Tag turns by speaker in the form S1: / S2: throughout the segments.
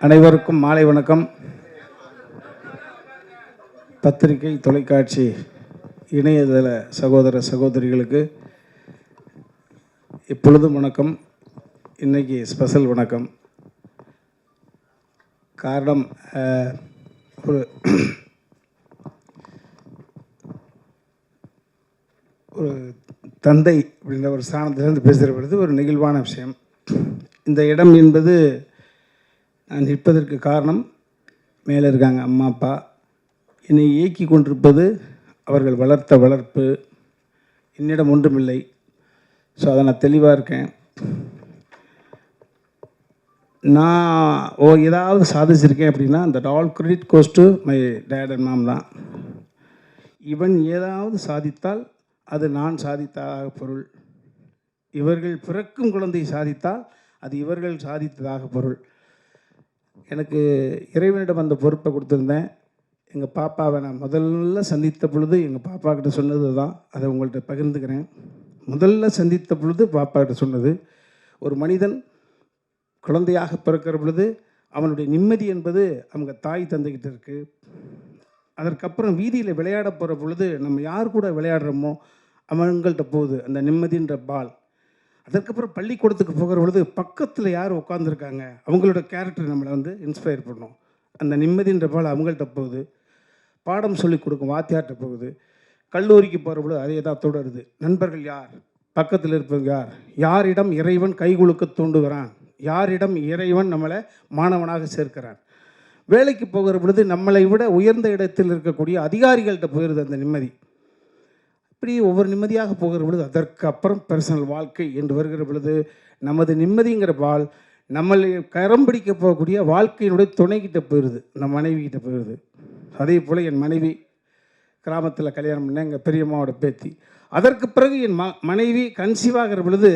S1: அனைவருக்கும் மாலை வணக்கம். பத்திரிகை, தொலைக்காட்சி, இணையதள சகோதர சகோதரிகளுக்கு இப்பொழுதும் வணக்கம். இன்றைக்கி ஸ்பெஷல் வணக்கம். காரணம், ஒரு தந்தை அப்படின்ற ஒரு ஸ்தானத்திலிருந்து பேசுகிற பொழுது ஒரு நெகிழ்வான விஷயம். இந்த இடம் என்பது நான் நிற்பதற்கு காரணம், மேலே இருக்காங்க அம்மா அப்பா. என்னை இயக்கி கொண்டிருப்பது அவர்கள் வளர்த்த வளர்ப்பு. என்னிடம் ஒன்றுமில்லை. ஸோ அதை நான் தெளிவாக இருக்கேன். நான் ஏதாவது சாதிச்சிருக்கேன் அப்படின்னா அந்த all credit goes to my dad and mom தான். இவன் ஏதாவது சாதித்தால் அது நான் சாதித்ததாக பொருள். இவர்கள் பிறக்கும் குழந்தை சாதித்தால் அது இவர்கள் சாதித்ததாக பொருள். எனக்கு இறைவனிடம் அந்த பொறுப்பை கொடுத்துருந்தேன். எங்கள் பாப்பாவை நான் முதல்ல சந்தித்த பொழுது எங்கள் பாப்பா கிட்ட சொன்னது தான். அதை உங்கள்கிட்ட பகிர்ந்துக்கிறேன். முதல்ல சந்தித்த பொழுது பாப்பா கிட்ட சொன்னது, ஒரு மனிதன் குழந்தையாக பிறக்கிற பொழுது அவனுடைய நிம்மதி என்பது அவங்க தாய் தந்தைக்கிட்ட இருக்குது. அதற்கப்புறம் வீதியில் விளையாட போகிற பொழுது நம்ம யார் கூட விளையாடுறோமோ அவங்கள்ட்ட போகுது அந்த நிம்மதின்ற பால். அதற்கப்புறம் பள்ளிக்கூடத்துக்கு போகிற பொழுது பக்கத்தில் யார் உட்காந்துருக்காங்க அவங்களோட கேரக்டர் நம்மளை இன்ஸ்பயர் பண்ணும். அந்த நிம்மதின்ற பால் அவங்கள்ட்ட போகுது. பாடம் சொல்லிக் கொடுக்கும் வாத்தியார்கிட்ட போகுது. கல்லூரிக்கு போகிற பொழுது அதே தான் தொடருது. நண்பர்கள் யார், பக்கத்தில் இருப்பது யார், யாரிடம் இறைவன் கைகுலுக்க தூண்டுகிறான், யாரிடம் இறைவன் நம்மளை மாணவனாக சேர்க்கிறான். வேலைக்கு போகிற பொழுது நம்மளை விட உயர்ந்த இடத்தில் இருக்கக்கூடிய அதிகாரிகள்கிட்ட போயிடுது அந்த நிம்மதி. இப்படி ஒவ்வொரு நிம்மதியாக போகிற பொழுது அதற்கு அப்புறம் பர்சனல் வாழ்க்கை என்று வருகிற பொழுது நமது நிம்மதிங்கிற பால் நம்மளை கரம் பிடிக்க போகக்கூடிய வாழ்க்கையினுடைய துணைக்கிட்ட போயிடுது, நம்ம மனைவிக்கிட்ட போயிடுது. அதே போல் என் மனைவி கிராமத்தில் கல்யாணம் பண்ணேன், எங்கள் பெரியம்மாவோட பேத்தி. அதற்கு பிறகு என் மனைவி கன்சீவாகிற பொழுது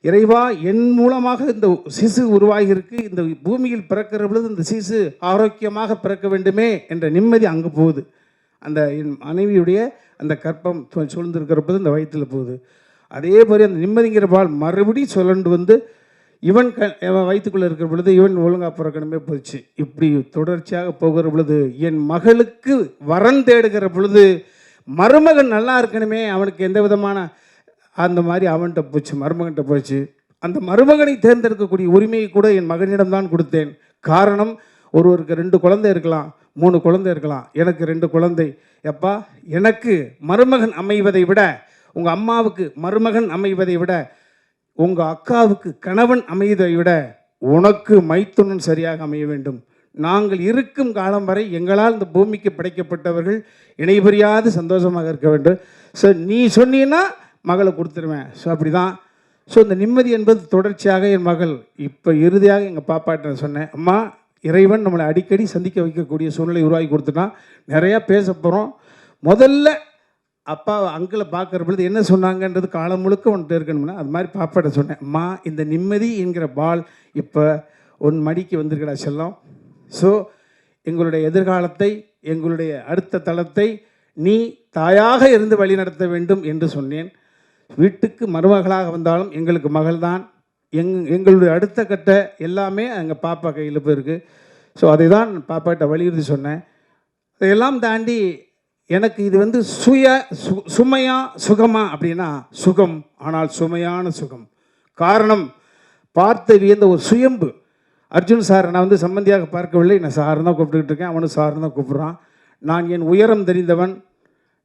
S1: இறைவா என் மூலமாக இந்த சிசு உருவாகியிருக்கு, இந்த பூமியில் பிறக்கிற பொழுது இந்த சிசு ஆரோக்கியமாக பிறக்க வேண்டுமே என்ற நிம்மதி அங்கே போகுது. அந்த என் மனைவியுடைய அந்த கற்பம் சூழ்ந்திருக்கிறப்போது இந்த வயிற்றில் போகுது. அதே மாதிரி அந்த நிம்மதிங்கிற பால் மறுபடி சொல்லண்டு இவன் வயிற்றுக்குள்ளே இருக்கிற பொழுது இவன் ஒழுங்காக பிறக்கணுமே போச்சு. இப்படி தொடர்ச்சியாக போகிற பொழுது என் மகளுக்கு வரன் தேடுகிற பொழுது மருமகன் நல்லா இருக்கணுமே, அவனுக்கு எந்த விதமான அந்த மாதிரி அவன்கிட்ட போச்சு, மருமகன்கிட்ட போச்சு. அந்த மருமகனை தேர்ந்தெடுக்கக்கூடிய உரிமையை கூட என் மகனிடம்தான் கொடுத்தேன். காரணம், ஒருவருக்கு 2 குழந்தை இருக்கலாம், 3 குழந்தை இருக்கலாம். எனக்கு 2 குழந்தை. எப்பா, எனக்கு மருமகன் அமைவதை விட, உங்கள் அம்மாவுக்கு மருமகன் அமைவதை விட, உங்கள் அக்காவுக்கு கணவன் அமைவதை விட உனக்கு மைத்துனன் சரியாக அமைய வேண்டும். நாங்கள் இருக்கும் காலம் வரை எங்களால் இந்த பூமிக்கு படைக்கப்பட்டவர்கள் இணைபெரியாது சந்தோஷமாக இருக்க வேண்டும். ஸோ நீ சொன்னீன்னா மகளை கொடுத்துருவேன். ஸோ அப்படி தான். ஸோ இந்த நிம்மதி என்பது தொடர்ச்சியாக என் மகள் இப்போ இறுதியாக எங்கள் பாப்பாட்ட சொன்னேன், அம்மா இறைவன் நம்மளை அடிக்கடி சந்திக்க வைக்கக்கூடிய சூழ்நிலை உருவாக்கி கொடுத்துட்டான். நிறையா பேச போகிறோம். முதல்ல அப்பா அங்கிளை பார்க்குற பொழுது என்ன சொன்னாங்கன்றது காலம் முழுக்க ஒன்று இருக்கணும்னா அது மாதிரி பாப்பாட்ட சொன்னேன், அம்மா இந்த நிம்மதி என்கிற பால் இப்போ உன் மடிக்கு வந்திருக்கடா செல்லம். ஸோ எங்களுடைய எதிர்காலத்தை, எங்களுடைய அடுத்த தளத்தை நீ தாயாக இருந்து வழி நடத்த வேண்டும் என்று சொன்னேன். வீட்டுக்கு மருமகளாக வந்தாலும் எங்களுக்கு மகள்தான். எங்களுடைய அடுத்த கட்ட எல்லாமே எங்கள் பாப்பா கையில் போயிருக்கு. ஸோ அதை தான் பாப்பாட்ட வலியுறுத்தி சொன்னேன். அதையெல்லாம் தாண்டி எனக்கு இது சுமையா சுகமா அப்படின்னா சுகம், ஆனால் சுமையான சுகம். காரணம், பார்த்து வியந்த ஒரு சுயம்பு. அர்ஜுன் சார் நான் சம்பந்தியாக பார்க்கவில்லை, நான் சார் தான் கூப்பிட்டுக்கிட்டு இருக்கேன், அவனும் சார் தான் கூப்பிட்றான். நான் என் உயரம் தெரிந்தவன்.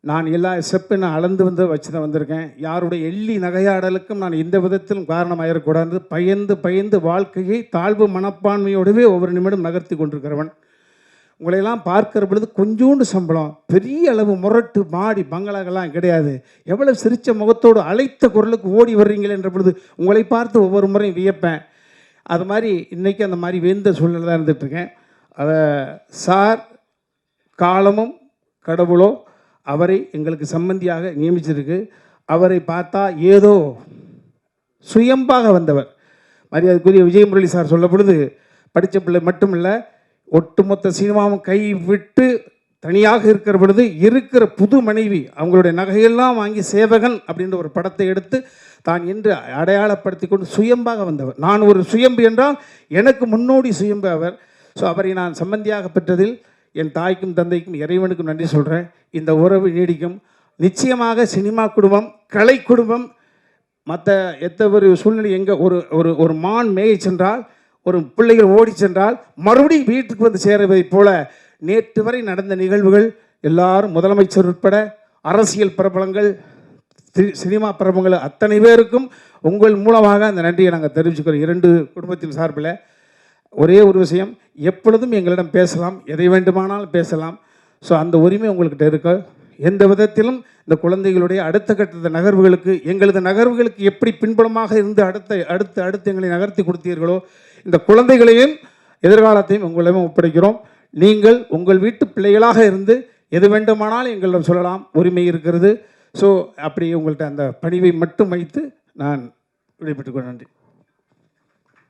S1: நான் எல்லா ஸ்டெப்பை நான் அளந்து வச்சு தான் வந்திருக்கேன். யாருடைய எள்ளி நகையாடலுக்கும் நான் எந்த விதத்திலும் காரணமாயிடக்கூடாது. பயந்து வாழ்க்கையை தாழ்வு மனப்பான்மையோடவே ஒவ்வொரு நிமிடம் நகர்த்தி கொண்டிருக்கிறவன். உங்களையெல்லாம் பார்க்கிற பொழுது கொஞ்சோண்டு சம்பளம், பெரிய அளவு முரட்டு மாடி பங்களாக்கெல்லாம் கிடையாது. எவ்வளோ சிரித்த முகத்தோடு அழைத்த குரலுக்கு ஓடி வர்றீங்களே என்ற பொழுது உங்களை பார்த்து ஒவ்வொரு முறையும் வியப்பேன். அது மாதிரி இன்றைக்கி அந்த மாதிரி வேந்த சூழ்நிலை தான் இருந்துகிட்ருக்கேன். அதை சார் காலமும் கடவுளோ அவரை எங்களுக்கு சம்பந்தியாக நியமிச்சிருக்கு. அவரை பார்த்தா ஏதோ சுயம்பாக வந்தவர். மரியாதைக்குரிய விஜய் முரளி சார் சொல்ல பொழுது படித்த பிள்ளை மட்டும் இல்லை, ஒட்டுமொத்த சினிமாவும் கை விட்டு தனியாக இருக்கிற பொழுது இருக்கிற புது மனைவி அவங்களுடைய நகையெல்லாம் வாங்கி சேவகன் அப்படின்ற ஒரு படத்தை எடுத்து தான் என்று அடையாளப்படுத்தி கொண்டு சுயம்பாக வந்தவர். நான் ஒரு சுயம்பு என்றால் எனக்கு முன்னோடி சுயம்பு அவர். ஸோ அவரை நான் சம்பந்தியாக பெற்றதில் என் தாய்க்கும் தந்தைக்கும் இறைவனுக்கும் நன்றி சொல்கிறேன். இந்த உறவு நீடிக்கும். நிச்சயமாக சினிமா குடும்பம், கலை குடும்பம், மற்ற எந்த ஒரு சூழ்நிலை எங்கே ஒரு ஒரு மான் மேய சென்றால், ஒரு பிள்ளைகள் ஓடி சென்றால் மறுபடியும் வீட்டுக்கு வந்து சேருவதைப் போல நேற்று வரை நடந்த நிகழ்வுகள் எல்லாரும் முதலமைச்சர் உட்பட அரசியல் பிரபலங்கள், சினிமா பிரபலங்கள் அத்தனை பேருக்கும் உங்கள் மூலமாக அந்த நன்றியை நாங்கள் தெரிவிச்சுக்கிறோம். 2 குடும்பத்தின் சார்பில் ஒரே ஒரு விஷயம், எப்பொழுதும் எங்களிடம் பேசலாம், எதை வேண்டுமானாலும் பேசலாம். ஸோ அந்த உரிமை உங்கள்கிட்ட இருக்கு. எந்த விதத்திலும் இந்த குழந்தைகளுடைய அடுத்த கட்ட நகர்வுகளுக்கு, எங்களது நகர்வுகளுக்கு எப்படி பின்புலமாக இருந்து அடுத்து எங்களை நகர்த்தி கொடுத்தீர்களோ, இந்த குழந்தைகளையும் எதிர்காலத்தையும் உங்களிடம் ஒப்படைக்கிறோம். நீங்கள் உங்கள் வீட்டு பிள்ளைகளாக இருந்து எது வேண்டுமானாலும் எங்களிடம் சொல்லலாம், உரிமை இருக்கிறது. ஸோ அப்படி உங்கள்கிட்ட அந்த பணிவை மட்டும் வைத்து நான் விடைபெற்றுக் கொள்ள நன்றி.